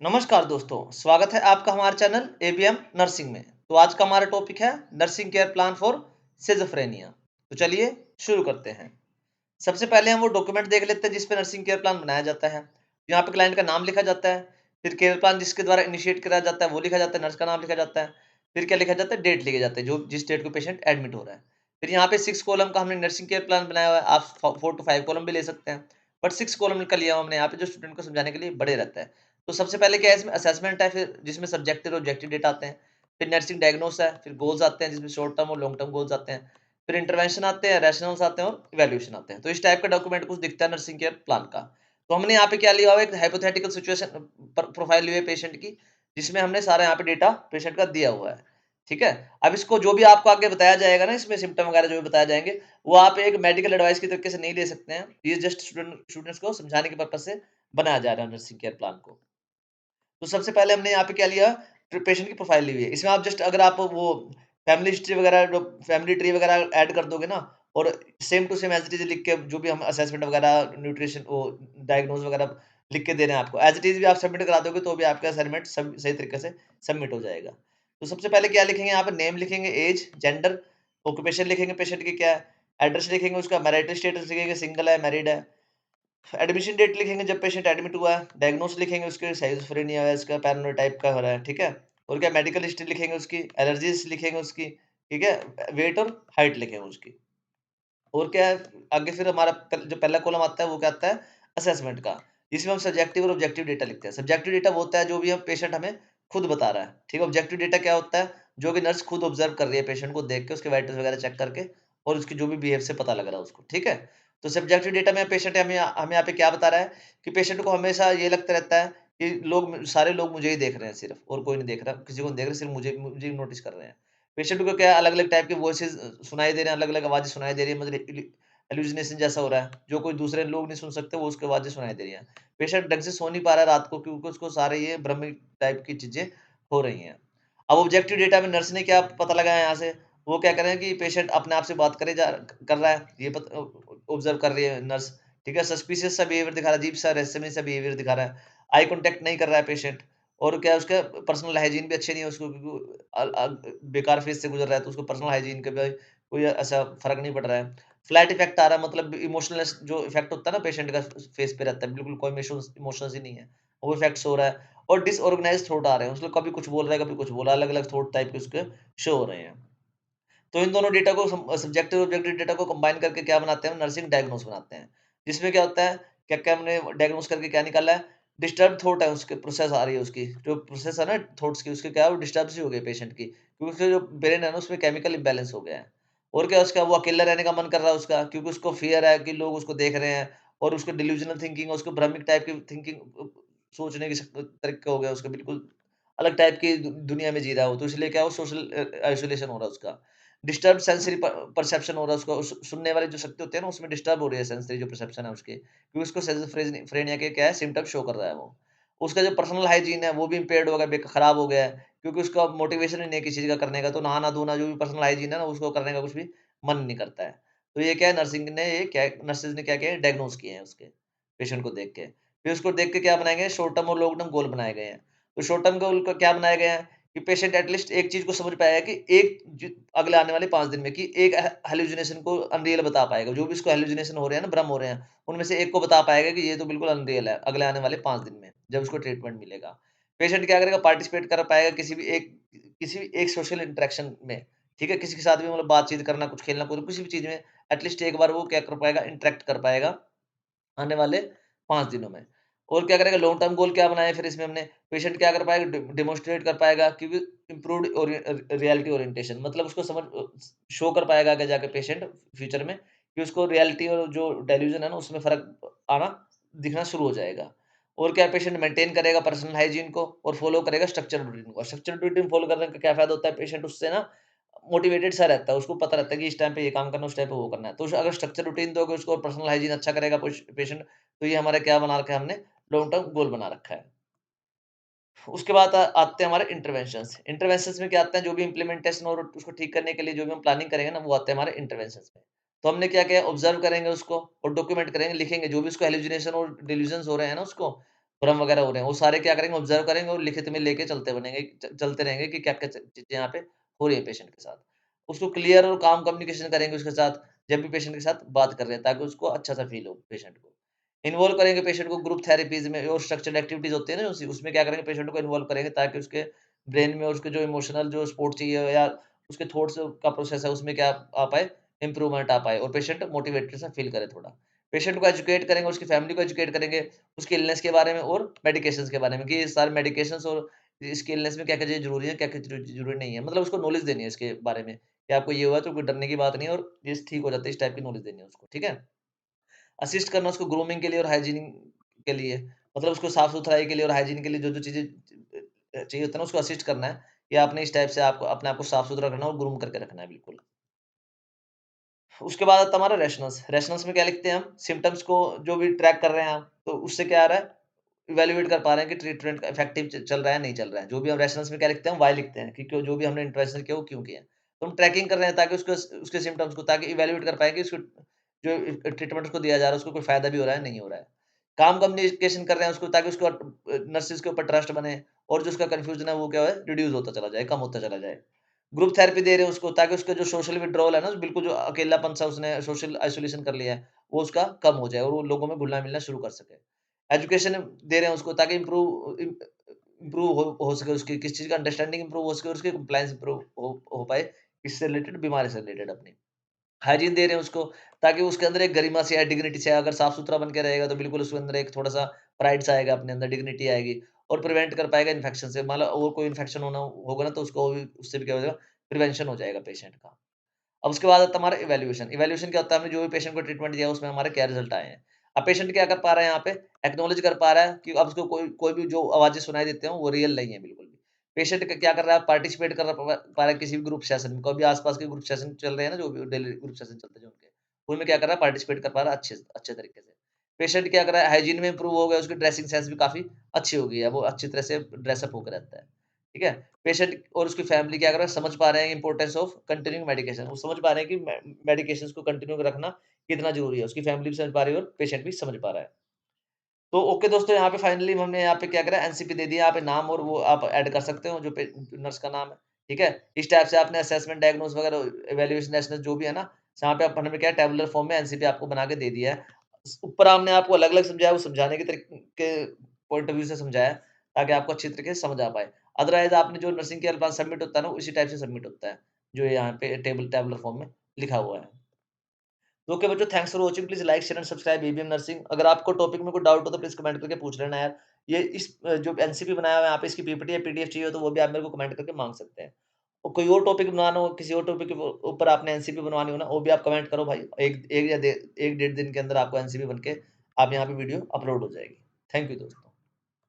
नमस्कार दोस्तों, स्वागत है आपका हमारे चैनल एबीएम नर्सिंग में। तो आज का हमारा टॉपिक है nursing care plan for schizophrenia. तो चलिए शुरू करते हैं। सबसे पहले हम वो डॉक्यूमेंट देख लेते हैं जिस पे नर्सिंग केयर प्लान बनाया जाता है। यहाँ पे क्लाइंट का नाम लिखा जाता है, फिर केयर प्लान जिसके द्वारा इनिशिएट कराया जाता है वो लिखा जाता है, नर्स का नाम लिखा जाता है, फिर क्या लिखा जाता है, डेट लिखे जाते हैं जो जिस डेट को पेशेंट एडमिट हो रहा है। फिर यहाँ पे 6 कॉलम का हमने नर्सिंग केयर प्लान बनाया हुआ है, आप 4 टू 5 कॉलम भी ले सकते हैं। बट 6 कॉलम का लिया हुआ हमने यहाँ पे जो स्टूडेंट को समझाने के लिए बड़े रहता है। तो सबसे पहले क्या है इसमें असेसमेंट है, फिर जिसमें सब्जेक्टिव और ऑब्जेक्टिव डेटा आते हैं, फिर नर्सिंग डायग्नोस है, फिर गोल्स आते हैं जिसमें शॉर्ट टर्म और लॉन्ग टर्म गोल्स आते हैं, फिर इंटरवेंशन आते हैं, रैशनल्स आते हैं और इवैल्यूएशन आते हैं। तो इस टाइप का डॉक्यूमेंट कुछ दिखता है नर्सिंग केयर प्लान का। तो हमने यहाँ पे क्या लिया हुआ है, एक हाइपोथेटिकल सिचुएशन प्रोफाइल ली हुई है पेशेंट की, जिसमें हमने सारा यहाँ पे डेटा पेशेंट का दिया हुआ है। ठीक है? अब इसको जो भी आपको आगे बताया जाएगा ना, इसमें सिम्पटम वगैरह जो भी बताए जाएंगे, वो आप एक मेडिकल एडवाइस की तरीके से नहीं ले सकते हैं। ये जस्ट स्टूडेंट्स को समझाने के पर्पज से बनाया जा रहा है नर्सिंग केयर प्लान को। तो सबसे पहले हमने यहाँ पे क्या लिया, पेशेंट की प्रोफाइल ली हुई है। इसमें आप जस्ट अगर आप वो फैमिली हिस्ट्री वगैरह जो फैमिली ट्री वगैरह ऐड कर दोगे ना, और same to same as it is लिख के जो भी हम असेसमेंट वगैरह न्यूट्रिशन वो डायग्नोज़ वगैरह लिख के दे रहे हैं आपको, एज़ इट इज़ भी आप सबमिट करा दोगे तो भी आपका असाइनमेंट सब सही तरीके से सबमिट हो जाएगा। तो सबसे पहले क्या लिखेंगे यहाँ पे, नेम लिखेंगे, ऐज, जेंडर, ऑक्यूपेशन लिखेंगे पेशेंट की क्या है, एड्रेस लिखेंगे उसका, मैरिटल स्टेटस लिखेंगे, सिंगल है, मैरिड है, एडमिशन डेट लिखेंगे जब पेशेंट एडमिट हुआ है, डायग्नोस लिखेंगे उसके सिज़ोफ्रेनिया है, इसका पैरानोइड टाइप का हो रहा है, ठीक है? और क्या मेडिकल हिस्ट्री लिखेंगे उसकी, एलर्जीज़ लिखेंगे उसकी, ठीक है? वेट और हाइट लिखेंगे उसकी। और क्या है, आगे फिर हमारा जो पहला कॉलम आता है वो क्या आता है, असेसमेंट का, जिसमें हम सब्जेक्टिव और ऑब्जेक्टिव डेटा लिखते हैं। सब्जेक्टिव डेटा वो होता है जो भी हम पेशेंट हमें खुद बता रहा है, ठीक है? ऑब्जेक्टिव डेटा क्या होता है, जो कि नर्स खुद ऑब्जर्व कर रही है पेशेंट को देख के, उसके वाइटल्स वगैरह चेक करके और उसकी जो भी बिहेव से पता लग रहा है उसको, ठीक है? तो सब्जेक्टिव डेटा में पेशेंट हमें यहाँ पे क्या बता रहा है कि पेशेंट को हमेशा ये लगता रहता है कि सारे लोग मुझे ही देख रहे हैं सिर्फ, और कोई नहीं देख रहा, किसी को नहीं देख रहे, सिर्फ मुझे मुझे ही नोटिस कर रहे हैं। पेशेंट को क्या अलग-अलग टाइप के वॉइसेस सुनाई दे रहे हैं, अलग-अलग आवाज़ें सुनाई दे रही है, मतलब हेलुसिनेशन जैसा हो रहा है, जो कोई दूसरे लोग नहीं सुन सकते, वो उसकी आवाज़ें सुनाई दे रही हैं। पेशेंट ढंग से सो नहीं पा रहा है रात को क्योंकि उसको सारे ये भ्रमिक टाइप की चीज़ें हो रही हैं। अब ऑब्जेक्टिव डेटा में नर्स ने क्या पता लगाया यहाँ से, वो क्या कर रहे हैं कि पेशेंट अपने आप से बात कर रहा है, ये ऑब्जर्व कर रही है नर्स, ठीक है? सस्पिशियस सा बिहेवियर दिखा रहा है, अजीब सा रहस्यमय सा बिहेवियर दिखा रहा है, आई कॉन्टैक्ट नहीं कर रहा है पेशेंट, और क्या है उसका पर्सनल हाइजीन भी अच्छे नहीं है उसको, क्योंकि बेकार फेज़ से गुज़र रहा है, तो उसको पर्सनल हाइजीन का भी कोई ऐसा फ़र्क नहीं पड़ रहा है। फ्लैट इफ़ेक्ट आ रहा है, मतलब इमोशनलेस जो इफ़ेक्ट होता है ना पेशेंट का फेस पे रहता है, बिल्कुल कोई इमोशंस ही नहीं है। वो इफ़ेक्ट्स हो रहा है, और डिसऑर्गनाइज़्ड थॉट आ रहे हैं, उसको कभी कुछ बोल रहा है, कभी कुछ बोला, अलग-अलग थॉट टाइप के उसके शो हो रहे हैं। तो इन दोनों डेटा को सब्जेक्टिव और ऑब्जेक्टिव डेटा को कंबाइन करके क्या बनाते हैं, नर्सिंग डायग्नोस बनाते हैं। जिसमें क्या होता है, क्या-क्या हमने डायग्नोस करके क्या निकाला है, डिस्टर्ब्ड थॉट है उसके, प्रोसेस आ रही है उसकी, जो प्रोसेस है ना थॉट्स की, उसकी क्या है वो डिस्टर्ब सी हो गई पेशेंट की, क्योंकि उसका जो ब्रेन है ना उसमें केमिकल इम्बैलेंस हो गया है। और क्या उसका वो अकेला रहने का मन कर रहा है उसका, क्योंकि उसको फ़ियर है कि लोग उसको देख रहे हैं, और उसको डिल्यूज़नल थिंकिंग है, उसको भ्रमिक टाइप की थिंकिंग सोचने की तरीका हो गया उसका, बिल्कुल अलग टाइप की दुनिया में जी रहा है वो, तो इसलिए क्या है वो सोशल आइसोलेशन हो रहा है उसका। डिस्टर्ब सेंसरी परसेप्शन हो रहा है उसको, सुनने वाली जो शक्ति होती है ना उसमें डिस्टर्ब हो रही है, सेंसरी जो परसेप्शन है उसकी, क्योंकि उसको सिज़ोफ्रेनिया के क्या है सिम्पटम शो कर रहा है वो। उसका जो पर्सनल हाइजीन है वो भी इम्पेयर्ड हो गया, खराब हो गया है, क्योंकि उसका मोटिवेशन ही नहीं है किसी चीज़ का करने का, तो नहाना-धोना जो भी पर्सनल हाइजीन है ना उसको करने का कुछ भी मन नहीं करता है। तो ये क्या है, नर्सेज़ ने क्या किया है, डायग्नोज़ किए हैं उसके, पेशेंट को देख के। फिर उसको देख के क्या बनाए गए हैं, शॉर्ट टर्म और लॉन्ग टर्म गोल बनाए गए हैं। तो शॉर्ट टर्म गोल का क्या बनाए गए हैं कि पेशेंट एटलीस्ट एक चीज़ को समझ पाएगा कि अगले आने वाले 5 दिन में कि एक हैलुसिनेशन को अनरियल बता पाएगा। जो भी इसको हैलुसिनेशन हो रहे हैं ना, भ्रम हो रहे हैं, उनमें से एक को बता पाएगा कि ये तो बिल्कुल अनरियल है, अगले आने वाले 5 दिन में, जब उसको ट्रीटमेंट मिलेगा। पेशेंट क्या करेगा, पार्टिसिपेट कर पाएगा किसी भी एक सोशल इंटरेक्शन में, ठीक है? किसी के साथ भी मतलब बातचीत करना, कुछ खेलना-कूदना, किसी भी चीज़ में एटलीस्ट एक बार वो क्या कर पाएगा, इंटरैक्ट कर पाएगा आने वाले 5 दिनों में। और क्या करेगा, लॉन्ग टर्म गोल क्या बनाए फिर इसमें हमने, पेशेंट क्या कर पाएगा, डेमोंस्ट्रेट कर पाएगा क्योंकि इम्प्रूव्ड रियलिटी ओरिएंटेशन, मतलब उसको शो कर पाएगा आगे जाके पेशेंट फ्यूचर में कि उसको रियलिटी और जो डेल्यूज़न है ना उसमें फ़र्क आना दिखना शुरू हो जाएगा। और क्या पेशेंट मेंटेन करेगा पर्सनल हाइजीन को और फ़ॉलो करेगा स्ट्रक्चर्ड रूटीन को। स्ट्रक्चर्ड रूटीन फ़ॉलो करने का क्या फ़ायदा होता है, पेशेंट उससे ना मोटिवेटेड सा रहता है, उसको पता रहता है कि इस टाइम पे ये काम करना है, उस टाइम पे वो करना है। तो अगर स्ट्रक्चर रूटीन दोगे उसको और पर्सनल हाइजीन अच्छा करेगा पेशेंट, तो ये हमारा क्या बना रखा है हमने, लॉन्ग टर्म गोल बना रखा है। उसके बाद आते हैं हमारे इंटरवेंशंस। इंटरवेंशंस में क्या आते हैं, जो भी इम्प्लीमेंटेशन और उसको ठीक करने के लिए जो भी हम प्लानिंग करेंगे ना, वो आते हैं हमारे इंटरवेंशंस में। तो हमने क्या किया, ऑब्जर्व करेंगे उसको और डॉक्यूमेंट करेंगे, लिखेंगे जो भी उसको हैलुसिनेशन और डिल्यूजन्स हो रहे हैं ना उसको, भ्रम वगैरह हो रहे हैं, वो सारे क्या करेंगे ऑब्जर्व करेंगे और लिखित में लेके चलते रहेंगे कि क्या-क्या चीज़ें यहाँ पे हो रही है पेशेंट के साथ। उसको क्लियर और काम कम्युनिकेशन करेंगे उसके साथ, जब भी पेशेंट के साथ बात कर रहे हैं ताकि उसको अच्छा-सा फ़ील हो पेशेंट को। इन्वॉल्व करेंगे पेशेंट को ग्रुप थेरेपीज़ में और स्ट्रक्चर्ड एक्टिविटीज़ होती है ना उसमें क्या करेंगे पेशेंट को इन्वॉल्व करेंगे ताकि उसके ब्रेन में और उसके जो इमोशनल जो सपोर्ट चाहिए या उसके थॉट्स का प्रोसेस है उसमें क्या आ पाए, इम्प्रूवमेंट आ पाए और पेशेंट मोटिवेटेड सा फ़ील करे थोड़ा। पेशेंट को एजुकेट करेंगे, उसकी फैमिली को एजुकेट करेंगे, उसकी इलनेस के बारे में और मेडिकेशंस के बारे में कि ये सारे मेडिकेशंस और इसकी इलनेस में क्या-क्या चीज़ें ज़रूरी है, क्या-क्या ज़रूरी नहीं है। मतलब उसको नॉलेज देनी है इसके बारे में कि आपको ये हुआ तो कोई डरने की बात नहीं है और ये ठीक हो जाता है, इस टाइप की नॉलेज देनी है उसको, ठीक है? असिस्ट करना उसको ग्रूमिंग के लिए और हाइजीन के लिए, मतलब उसको साफ-सुथराई के लिए और हाइजीन के लिए जो-जो चीज़ें चाहिए होता है ना, उसको असिस्ट करना है कि आपने इस टाइप से आपको अपने आप को साफ-सुथरा रखना है और ग्रूम करके रखना है बिल्कुल। उसके बाद आता है हमारा रैशनल्स। रैशनल्स में क्या लिखते हैं हम? सिम्पटम्स को जो भी ट्रैक कर रहे हैं हम, तो उससे क्या आ रहा है? इवैल्यूएट कर पा रहे हैं कि ट्रीटमेंट इफेक्टिव चल रहा है, नहीं चल रहा है। जो भी हम रैशनल्स में क्या लिखते हैं? व्हाई लिखते हैं कि क्यों जो भी हमने इंटरवेंशन किया, वो क्यों किया। तो हम ट्रैकिंग कर रहे हैं ताकि उसको उसके सिम्पटम्स को ताकि इवैल्यूएट कर पाएँ कि उसको जो ट्रीटमेंट उसको दिया जा रहा है, उसको कोई फ़ायदा भी हो रहा है, नहीं हो रहा है। काम कम्युनिकेशन कर रहे हैं उसको ताकि उसको नर्सेज़ के ऊपर ट्रस्ट बने और जो उसका कन्फ्यूज़न है, वो क्या है? रिड्यूस होता चला जाए, कम होता चला जाए। ग्रुप थेरेपी दे रहे हैं उसको ताकि उसका जो सोशल विथड्रॉवल है ना, बिल्कुल जो अकेलापन-सा उसने सोशल आइसोलेशन कर लिया है, वो उसका कम हो जाए और वो लोगों में घुलना-मिलना शुरू कर सके। एजुकेशन दे रहे हैं उसको ताकि इम्प्रूव हो सके उसकी किस चीज़ का अंडरस्टैंडिंग इम्प्रूव हो सके और उसकी कंप्लायंस इम्प्रूव हो पाए, किससे रिलेटेड? बीमारी से रिलेटेड अपनी। हाइजीन दे रहे हैं उसको ताकि उसके अंदर एक गरिमा सी आए, डिग्निटी से अगर साफ-सुथरा बन के रहेगा तो बिल्कुल उसके अंदर एक थोड़ा-सा प्राइड सा आएगा अपने अंदर, डिग्निटी आएगी और प्रिवेंट कर पाएगा इन्फेक्शन से। मान लो और कोई इन्फेक्शन होगा ना तो उसको भी उससे भी क्या हो जाएगा, प्रिवेंशन हो जाएगा पेशेंट का। अब उसके बाद आता है हमारा इवैल्यूएशन। इवैल्यूएशन क्या होता है? हमने जो भी पेशेंट को ट्रीटमेंट दिया उसमें हमारे क्या रिजल्ट आए हैं। अब पेशेंट क्या कर पा रहा है यहाँ पे? एक्नॉलेज कर पा रहा है कि अब उसको कोई कोई भी जो आवाज़ें सुनाई देती हैं वो रियल नहीं है बिल्कुल भी। पेशेंट क क्या कर रहा है? पार्टिसिपेट कर पा रहा है किसी भी ग्रुप सेशन में। कभी आस-पास के ग्रुप सेशन चल रहे हैं ना जो भी डेली ग्रुप सेशन चलते हैं जो उनके, उनमें क्या कर रहा है? पार्टिसिपेट कर पा रहा है अच्छे अच्छे तरीके से। पेशेंट क्या कर रहा है? हाइजीन में इम्प्रूव हो गया, उसकी ड्रेसिंग सेंस भी काफ़ी अच्छी हो गई है। वो अच्छी तरह से ड्रेस अप होके रहता है। ठीक है? पेशेंट और उसकी फैमिली क्या कर रहा है? समझ पा रहे हैं इम्पोर्टेंस ऑफ कंटिन्यूइंग मेडिकेशन। वो समझ पा रहे हैं कि मेडिकेशंस को कंटिन्यू रखना कितना ज़रूरी है। उसकी फैमिली भी समझ पा रही है और पेशेंट भी समझ पा रहा है। तो ओके दोस्तों, यहाँ पे फाइनली हमने यहाँ पे क्या करा एनसीपी दे दिया, यहाँ पे नाम और वो आप ऐड कर सकते हो जो नर्स का नाम है, ठीक है? इस टाइप से आपने असेसमेंट, डायग्नोस वगैरह इवैल्यूएशन नेशनल जो भी है ना, यहाँ पे आप हमने क्या टैबुलर फॉर्म में एनसीपी आपको बना के दे दिया है। ऊपर हमने आपको अलग-अलग समझाया, वो समझाने के तरीके पॉइंट ऑफ व्यू से समझाया है, ताकि आपको अच्छी तरीके से समझ आ पाए। अदरवाइज़ आपने जो नर्सिंग केयर प्लान सबमिट होता है ना, उसी टाइप से सबमिट होता है, जो यहाँ पे टैबुलर फॉर्म में लिखा हुआ है। तो ओके बच्चों, thanks for watching. Please like, share and subscribe ABM nursing. अगर आपको टॉपिक में कोई डाउट हो तो प्लीज़ कमेंट करके पूछ लेना यार। ये जो एनसीपी बनाया हुआ है यहाँ पे, इसकी पीपीटी या पीडीएफ चाहिए हो तो वो भी आप मेरे को कमेंट करके माँग सकते हैं। और कोई और टॉपिक बनाना हो, किसी और टॉपिक के ऊपर आपने एनसीपी बनवानी हो ना, वो भी आप कमेंट करो भाई। एक एक या 1 डेढ़ दिन के अंदर आपको एनसीपी बन के आप यहाँ पे वीडियो अपलोड हो जाएगी। थैंक यू दोस्तों।